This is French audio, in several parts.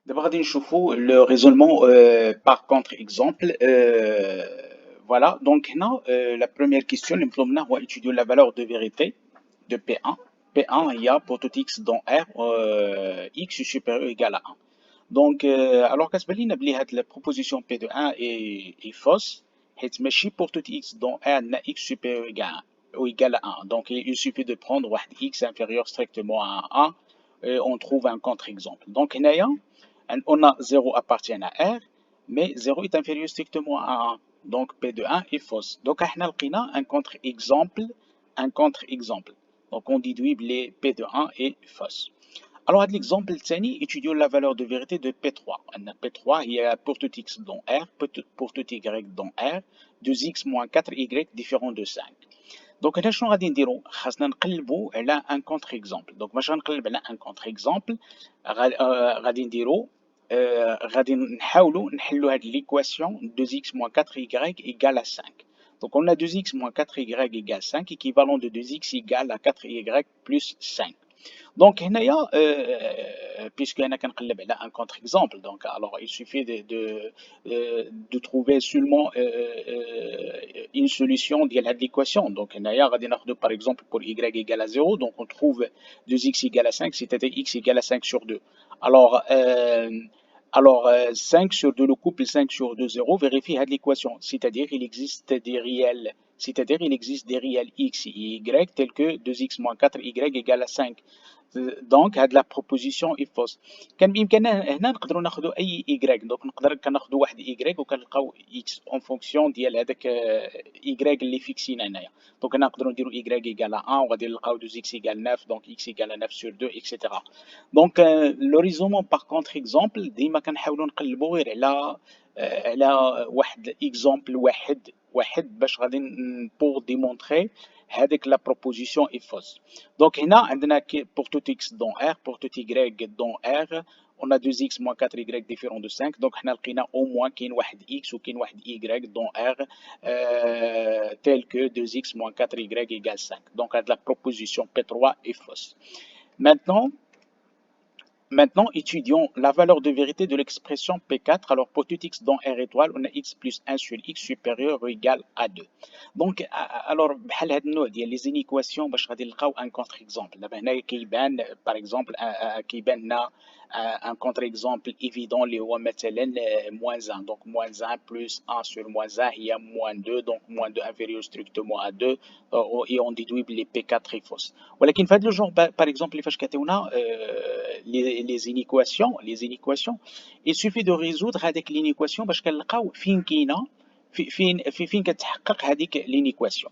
D'abord, غادي نشوفوا le raisonnement par contre-exemple. Voilà, donc هنا la première question اللي مطلوب لنا هو étudier la valeur de vérité de P1. P1 il y a pour tout x dans R x est supérieur ou égal à 1. Donc, alors كتبان لينا بلي هاد la proposition P de 1 est fausse حيت ماشي pour tout x dans R n'a x supérieur ou égal à 1. Donc, il suffit de prendre واحد x inférieur strictement à 1 et on trouve un contre-exemple. Donc, هنايا on a 0 appartient à R, mais 0 est inférieur strictement à 1. Donc P de 1 est fausse. Donc on a un contre-exemple, un contre-exemple. Donc on déduit que P de 1 est fausse. Alors, l'exemple الثاني, étudions la valeur de vérité de P3. P3, il y a pour tout x dans R, pour tout y dans R, 2x moins 4y différent de 5. Donc هنا شنو غادي نديرو؟ خاصنا نقلبو على ان كونتر اكزامبل. دونك باش غنقلب على ان كونتر اكزامبل غادي نديرو غادي نحاولو نحلو هاد ليكواسيون 2x moins 4y égale à 5. Donc on a 2x moins 4y égale 5, équivalent de 2x égale à 4y plus 5. Donc, puisque on a un contre-exemple, donc alors il suffit de trouver seulement une solution de l'équation. Donc, par exemple pour y égale à 0, donc on trouve 2x égale à 5, c'est-à-dire x égale à 5 sur 2. Alors, 5 sur 2, le couple 5 sur 2, 0, vérifie l'équation, c'est-à-dire il existe des réels. C'est-à-dire il existe des réels x et y tels que 2x moins 4y égale à 5. دونك هاد لا بروبوزيسيون اي فوس. كان بامكاننا هنا نقدروا ناخذوا اي ايغريك. دونك كناخذوا واحد ايغريك وكنلقاو اكس اون فونكسيون ديال هذاك ايغريك اللي فيكسينا هنايا. دونك هنا نقدروا نديروا ايغريك ايكال 1 وغادي نلقاو 2 اكس ايكال 9. دونك اكس ايكال 9 sur 2 اكسيتيرا. دونك لو ريزومون باغ كونتر اكزومبل ديما كنحاولوا نقلبوا غير على واحد اكزومبل واحد باش غادي بور ديمونطري هذيك لا بروبوزيسيون اي فوس. Donc, pour tout x dans R, pour tout y dans R, on a 2x moins 4y différent de 5. Donc, on a au moins qu'il y ait x ou qu'il y ait y dans R tel que 2x moins 4y égale 5. Donc, la proposition P3 est fausse. Maintenant, étudions la valeur de vérité de l'expression P4. Alors, pour tout x dans R étoile, on a x plus 1 sur x supérieur ou égal à 2. Donc, alors, بحال هاد النوع ديال لي زينيكواسيون باش غادي نلقاو ان كونتر اكزومبل. دابا هنايا كيبان باغ اكزومبل كيبان لنا ان كونتر اكزومبل ايفيدون اللي هو مثلا موان 1. دونك موان 1 بلس 1 sur موان 1 هي موان 2. دونك موان 2 inférieur strictement à 2 et on déduit les P4 est fausse. ولكن في هاد لو جونغ باغ اكزومبل اللي فاش كيعطيونا les équations, il suffit de résoudre هذيك l'inéquation باش كنلقاو فين كاينه فين كتحقق هذيك l'inéquation.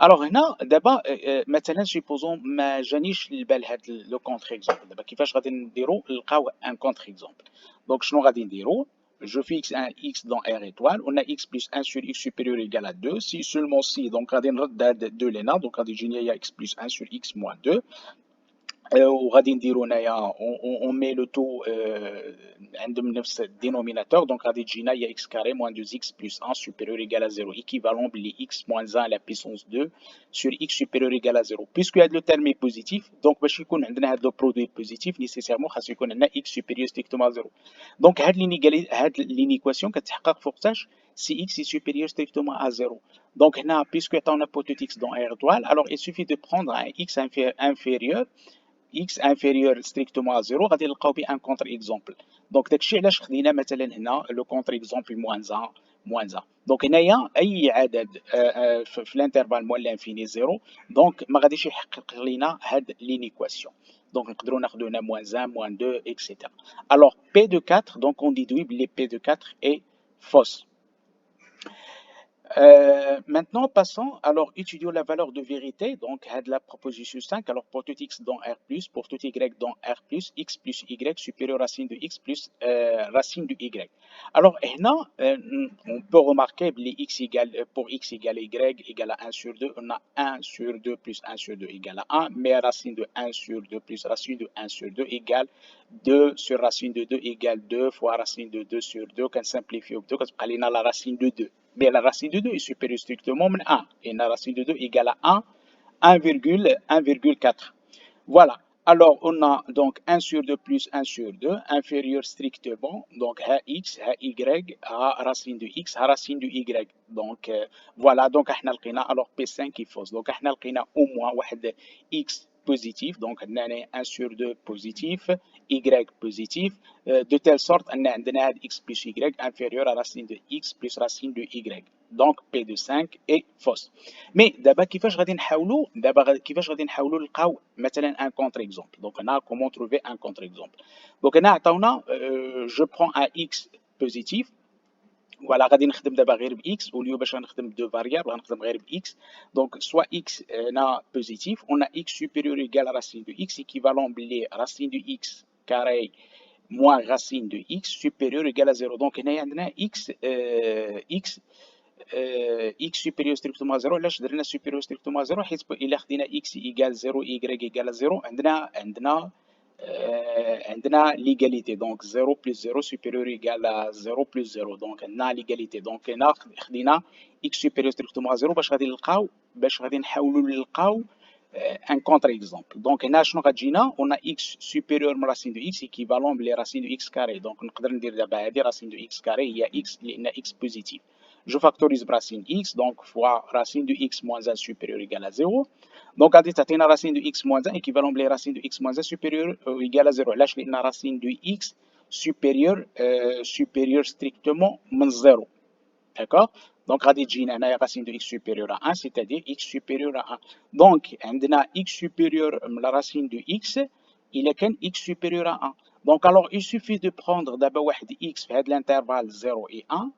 الوغ هنا دابا مثلا سيبوزون ما جانيش للبال هاد لو كونتر اكزومبل. دابا كيفاش غادي نديرو نلقاو ان كونتر اكزومبل؟ دونك شنو غادي نديرو؟ je fixe un x dans R étoile, on a x plus 1 sur x supérieur ou égal à 2, si seulement si, donc غادي نرد هاد 2 لهنا, donc غادي يجيني x plus 1 sur x moins 2. وغادي نديرو هنايا on met le taux عندهم نفس الدينوميناتور. دونك غادي تجينا هي x carré moins 2x plus 1 supérieur égal à 0 équivalent بلي x moins 1 à la puissance 2 sur x supérieur égal à 0. puisque هاد لو terme est positif, donc باش يكون عندنا هاد لو برودوي بوزيتيف nécessairement خاص يكون عندنا x supérieur strictement à 0. دونك هاد l'inéquation كتحقق فوقتاش si x est supérieur strictement à 0. Donc هنا puisque عطاونا بوتو x dans R étoile, alors il suffit de prendre un x inférieur x inférieur strictement à 0 غادي نلقاو به ان كونتر اكزومبل. دونك داكشي علاش خدينا مثلا هنا لو كونتر اكزومبل موان 1. دونك هنايا اي عدد في الانترفال موان لانفيني 0 دونك ما غاديش يحقق لينا هاد لينيكواسيون. دونك نقدروا ناخذوا هنا موان 1 موان 2 اكسيتيرا. الوغ بي دو 4 دونك اون ديدوي بلي بي دو 4 اي فوس. Maintenant, passons, alors étudions la valeur de vérité, donc de la proposition 5, alors pour tout x dans R+, pour tout y dans R+, x plus y supérieur à racine de x plus racine de y. Alors, là, on peut remarquer que pour x égale y égale à 1 sur 2, on a 1 sur 2 plus 1 sur 2 égale à 1, mais racine de 1 sur 2 plus racine de 1 sur 2 égale 2 sur racine de 2 égale 2 fois racine de 2 sur 2, qu'on simplifie au 2, qu'on a la racine de 2. Mais la racine de 2 est supérieure strictement à 1. Et la racine de 2 égale à 1,4. Voilà. Alors, on a donc 1 sur 2 plus 1 sur 2, inférieur strictement, donc à x, à y, à racine de x, à racine de y. Donc, voilà, donc احنا لقينا alors P5 est fausse. Donc, احنا لقينا au moins واحد x positif, donc on a 1 sur 2 positif, y positif, de telle sorte qu'on a x plus y inférieur à racine de x plus racine de y. Donc, P de 5 est fausse. مي دابا كيفاش غادي نحاولوا نلقاو مثلا ان كونتر اكزومبل. دونك هنا كومون تروفي ان كونتر اكزومبل. دونك هنا عطاونا جو برون ان اكس بوزيتيف. فوالا غادي نخدم دابا غير باكس اوليو باش غنخدم بدو فاريابل غنخدم غير باكس. دونك سوا اكس هنا بوزيتيف اون اكس سوبيريور ايكال راسين دو اكس ايكيفالون بلي راسين دو اكس كاري moins racine de x supérieur ou égal à 0. Donc, هنا عندنا x x x supérieur strictement à 0. علاش درنا supérieur strictement à 0 حيت الا خدينا x égale 0 y égale à 0 عندنا l'égalité. Donc 0 plus 0 supérieur égal à 0 plus 0. Donc عندنا l'égalité. Donc هنا خدينا x supérieur strictement à 0 باش غادي نحاولوا نلقاو un contre-exemple. Donc, on a x supérieur à racine de x équivalent à racine de x carré. Donc, on peut dire que racine de x carré, il y a x positif. Je factorise racine x, donc fois racine de x moins 1 supérieur ou égal à 0. Donc, on a racine de x moins 1 équivalent à racine de x moins 1 supérieur ou égal à 0. Là, on a racine de x supérieur strictement à 0. D'accord? Donc, غادي تجينا هنايا racine de x supérieur à 1, c'est-à-dire x supérieur à 1. Donc, عندنا x supérieur à la racine de x, il est كان x supérieur à 1. Donc, alors, il suffit de prendre d'abord واحد x في هذا l'intervalle 0 et 1.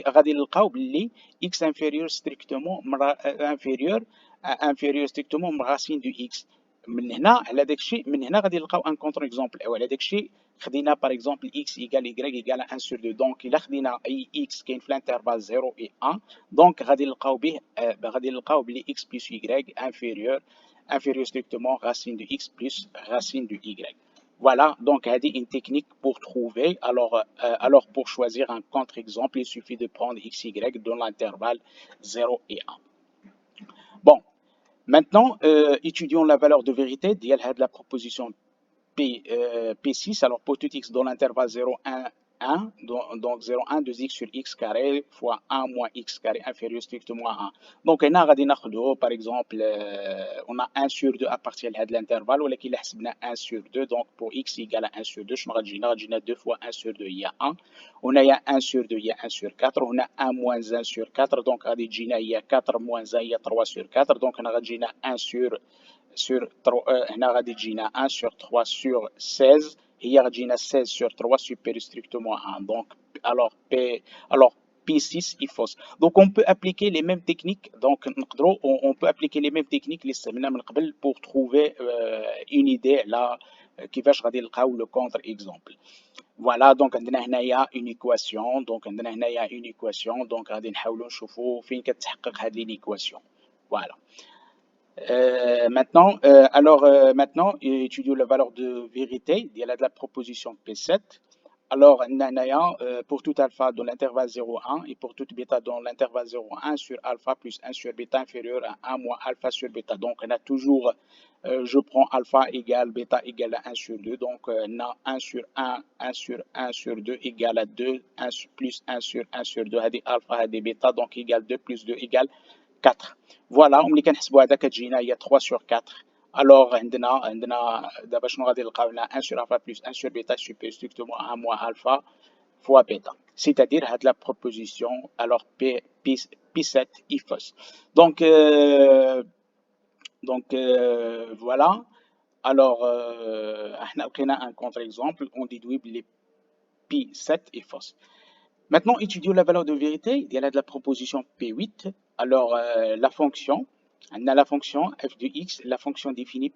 غادي نلقاو باللي x inférieur strictement strictement من racine de x. من هنا على داك الشيء من هنا غادي نلقاو ان كونتر اكزومبل. على داك الشيء خدينا باغ اكزومبل x ايكال y ايكال 1 sur 2. دونك الا خدينا اي x كاين في الانترفال 0 و 1 دونك غادي نلقاو بلي x plus y inférieur strictement racine de x plus racine de y. Voilà, donc هذه une technique pour trouver. Alors pour choisir un contre-exemple, il suffit de prendre x, y dans l'intervalle 0 et 1. Bon, maintenant, étudions la valeur de vérité de la proposition P6. Alors, pour tout x dans l'intervalle 0, 1, 1, donc 0, 1, 2x sur x carré fois 1 moins x carré inférieur strictement à 1. Donc, on a par exemple, on a 1 sur 2 à partir de l'intervalle, ou qu'il a 1 sur 2. Donc, pour x égale à 1 sur 2, je vais 2 fois 1 sur 2, il y a 1. On a 1 sur 2, il y a 1 sur 4. On a 1 moins 1 sur 4. Donc, il y a 4 moins 1, il y a 3 sur 4. Donc, on a 1 sur 3, هنا غادي تجينا 1 sur 3 sur 16. هي غادي تجينا 16 sur 3 supérieur strictement à 1. Donc, alors P6 est fausse. Donc, on peut appliquer les mêmes techniques. Donc, on peut appliquer les mêmes techniques اللي استعملنا من قبل pour trouver une idée là كيفاش غادي نلقاو le contre exemple. Voilà, donc عندنا هنايا une équation. Donc, عندنا هنايا une équation. Donc, غادي نحاولوا نشوفوا فين كتحقق هذه l'équation. Voilà. Maintenant, étudions la valeur de vérité de la proposition P7. Alors, pour tout alpha dans l'intervalle 0,1 et pour tout bêta dans l'intervalle 0,1 sur alpha plus 1 sur bêta inférieur à 1 moins alpha sur bêta. Donc, on a toujours, je prends alpha égale bêta égale à 1 sur 2. Donc, on a 1 sur 1, 1 sur 1 sur 2 égale à 2, 1 plus 1 sur 1 sur 2, à des alpha, à des bêta, donc égale 2 plus 2 égale 4. Voilà, on كنحسبوا هذا كتجينا هي 3 sur 4. Alors, عندنا دابا شنو غادي نلقاو هنا 1 sur alpha plus 1 sur bêta supérieur strictement à 1 moins alpha fois bêta. C'est-à-dire la proposition, alors P7 est fausse. Donc, voilà. Alors, احنا لقينا un contre-exemple, on déduit que P7 est fausse. Maintenant, étudions la valeur de vérité de la proposition P8. Alors, la fonction, on a la fonction f de x, la fonction définie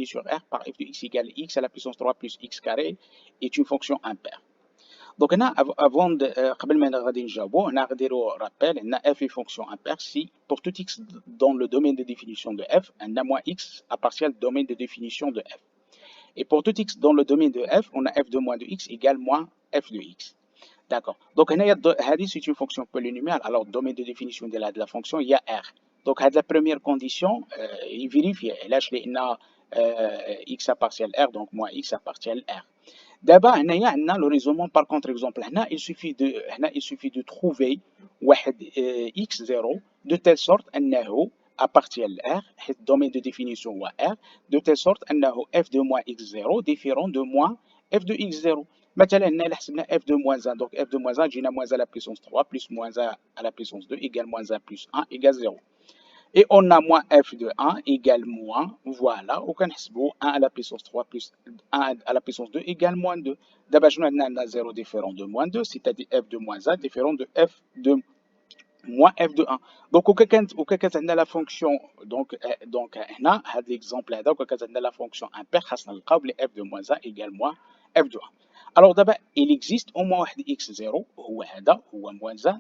sur R par f de x égale x à la puissance 3 plus x carré est une fonction impaire. Donc, avant de قبل ما غادي نجاوبوا هنا غنديروا rappel ان f est fonction impaire si pour tout x dans le domaine de définition de f on a moins x appartient au domaine de définition de f. Et pour tout x dans le domaine de f, on a f de moins de x égale moins f de x. D'accord. Donc, c'est une fonction polynomiale. Alors, domaine de définition de la fonction, il y a R. Donc, la première condition, il vérifie. Là, x appartient à R, donc moins x appartient à R. D'abord, هنايا عندنا le raisonnement par contre-exemple. هنا il suffit de trouver واحد x0 de telle sorte أنه appartient à R, حيث domaine de définition هو R, de telle sorte أنه f de moins x0 différent de moins f de x0. مثلا هنا إلا حسبنا f de moins 1, donc f de moins 1 جينا moins à la puissance 3 plus moins 1 à la puissance 2 égale moins 1 plus 1 égale 0. Et on a moins f de 1 égale moins, voilà, ou qu'on 1 à la puissance 3 plus 1 à la puissance 2 égale moins 2. D'abord, on a 0 différent de moins 2, c'est-à-dire f de moins 1 différent de f de moins f de 1. Donc, au cas où on a la fonction, donc, on a l'exemple là, donc, on a la fonction impair, on a f de moins 1 égale moins f de 1. Alors, d'abord, il existe au moins x0, ou moins 1,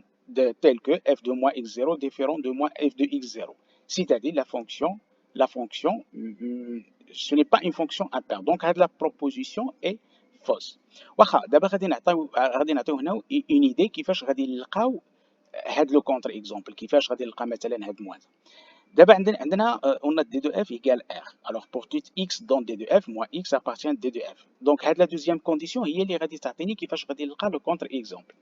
tel que f de moins x0 différent de moins f de x0. C'est-à-dire la fonction, ce n'est pas une fonction impaire. Donc, la proposition est fausse. واخا دابا غادي نعطيو هنا une idée كيفاش غادي نلقاو هاد لو كونتر اكزومبل كيفاش غادي نلقى مثلا هاد موان. دابا عندنا on a d de f égale r. Alors pour tout x dans d de f, moins x appartient à d de f. Donc هاد la deuxième condition هي اللي غادي تعطيني كيفاش غادي نلقى لو كونتر اكزومبل.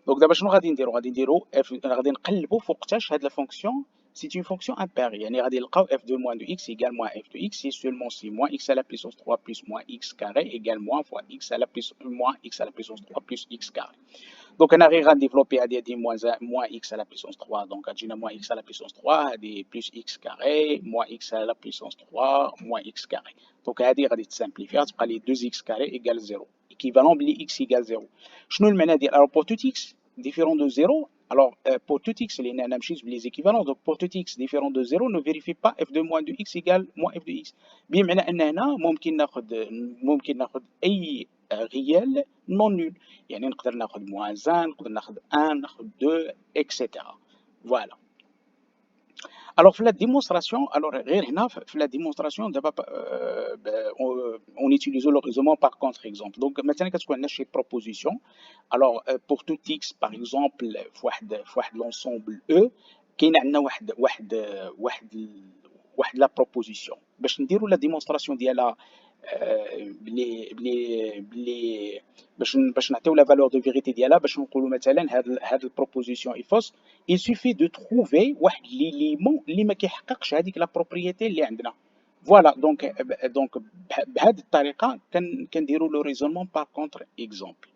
دونك دابا شنو غادي نديرو f غادي نقلبو فوقتاش هاد لا فونكسيون c'est une fonction impaire. يعني غادي نلقاو f de moins de x égale moins f de x si seulement si moins x à la puissance 3 plus moins x carré égale moins fois x à la puissance moins x à la puissance 3 plus x carré. Donc on arrive à développer à dire moins x à la puissance 3, donc à moins x à la puissance 3, plus x carré, moins x à la puissance 3, moins x carré. Donc à dire à simplifier, tu les 2x carré égale 0, équivalent de x égale 0. Je ne le dire, alors pour tout x différent de 0, alors pour tout x, les équivalents, donc pour tout x différent de 0, ne vérifie pas f de moins de x égale moins f de x. بمعنى أن هنا ممكن ناخذ أي réel non nul. يعني نقدر ناخذ moins 1, نقدر ناخذ 1, ناخذ 2, etc. Voilà. Alors, في la démonstration, alors غير هنا في la démonstration دابا on utilise le raisonnement par contre-exemple. Donc مثلا كتكون عندنا شي proposition. Alors pour tout x par exemple في واحد l'ensemble E كاين عندنا واحد la proposition. باش نديرو la démonstration ديالها بلي باش نعطيو لا فالور دو فيريتي ديالها باش نقولوا مثلا هاد البروبوزيسيون اي فوس il suffit de trouver واحد ليليمون اللي ما كيحققش هذيك لا بروبريتي اللي عندنا. فوالا دونك بهذه الطريقه كنديروا لو ريزونمون بار كونتر اكزومبل.